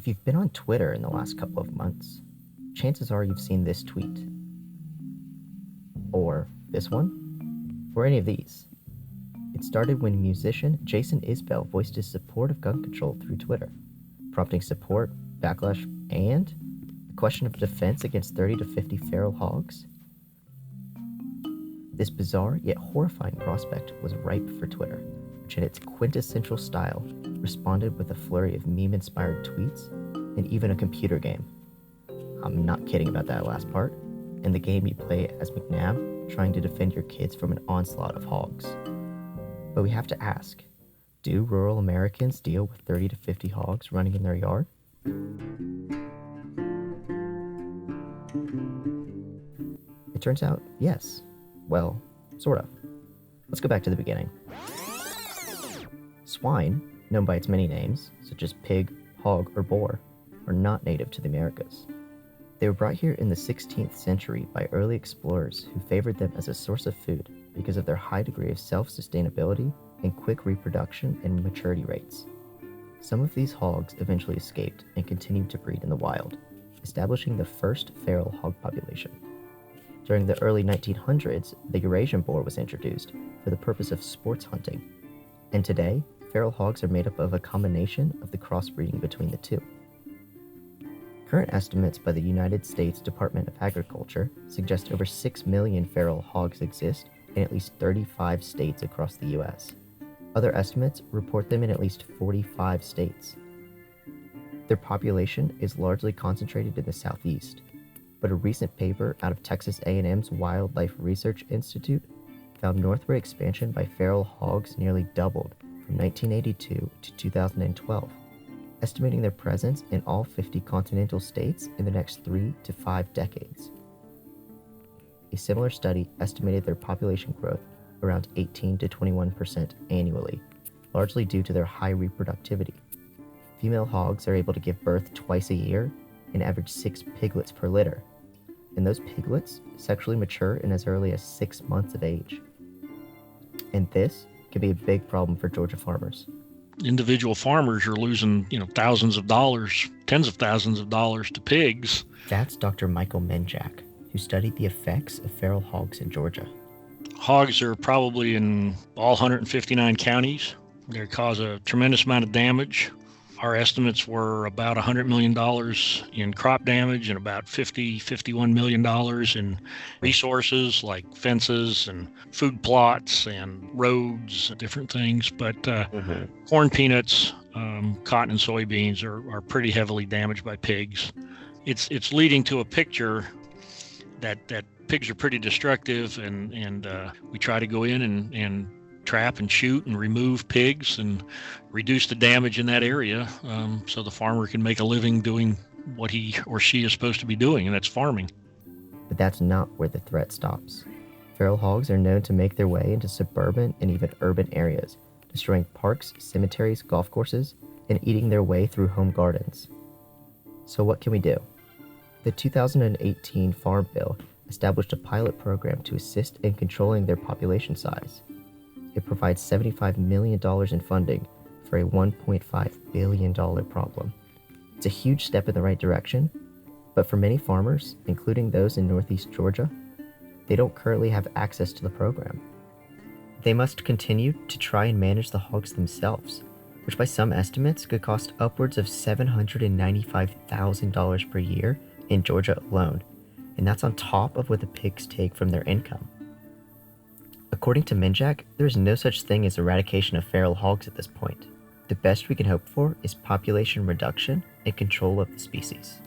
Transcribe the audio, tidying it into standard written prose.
If you've been on Twitter in the last couple of months, chances are you've seen this tweet. Or this one. Or any of these. It started when musician Jason Isbell voiced his support of gun control through Twitter, prompting support, backlash, and the question of defense against 30 to 50 feral hogs. This bizarre yet horrifying prospect was ripe for Twitter, which in its quintessential style responded with a flurry of meme-inspired tweets and even a computer game. I'm not kidding about that last part. In the game you play as McNabb, trying to defend your kids from an onslaught of hogs. But we have to ask, do rural Americans deal with 30 to 50 hogs running in their yard? It turns out, yes. Well, sort of. Let's go back to the beginning. Swine, known by its many names, such as pig, hog, or boar, are not native to the Americas. They were brought here in the 16th century by early explorers who favored them as a source of food because of their high degree of self-sustainability and quick reproduction and maturity rates. Some of these hogs eventually escaped and continued to breed in the wild, establishing the first feral hog population. During the early 1900s, the Eurasian boar was introduced for the purpose of sports hunting, and today, feral hogs are made up of a combination of the crossbreeding between the two. Current estimates by the United States Department of Agriculture suggest over 6 million feral hogs exist in at least 35 states across the U.S. Other estimates report them in at least 45 states. Their population is largely concentrated in the southeast, but a recent paper out of Texas A&M's Wildlife Research Institute found northward expansion by feral hogs nearly doubled from 1982 to 2012, estimating their presence in all 50 continental states in the next 3 to 5 decades. A similar study estimated their population growth around 18 to 21% annually, largely due to their high reproductivity. Female hogs are able to give birth twice a year and average 6 piglets per litter, and those piglets sexually mature in as early as 6 months of age. And this can be a big problem for Georgia farmers. Individual farmers are losing, thousands of dollars, tens of thousands of dollars to pigs. That's Dr. Michael Menjak, who studied the effects of feral hogs in Georgia. Hogs are probably in all 159 counties. They cause a tremendous amount of damage. Our estimates were about $100 million in crop damage and about $51 million in resources like fences and food plots and roads and different things. But corn, peanuts, cotton, and soybeans are pretty heavily damaged by pigs. It's leading to a picture that pigs are pretty destructive, and we try to go in and trap and shoot and remove pigs and reduce the damage in that area so the farmer can make a living doing what he or she is supposed to be doing, and that's farming. But that's not where the threat stops. Feral hogs are known to make their way into suburban and even urban areas, destroying parks, cemeteries, golf courses, and eating their way through home gardens. So what can we do? The 2018 Farm Bill established a pilot program to assist in controlling their population size. It provides $75 million in funding for a $1.5 billion problem. It's a huge step in the right direction, but for many farmers, including those in Northeast Georgia, they don't currently have access to the program. They must continue to try and manage the hogs themselves, which by some estimates could cost upwards of $795,000 per year in Georgia alone, and that's on top of what the pigs take from their income. According to Menjak, there is no such thing as eradication of feral hogs at this point. The best we can hope for is population reduction and control of the species.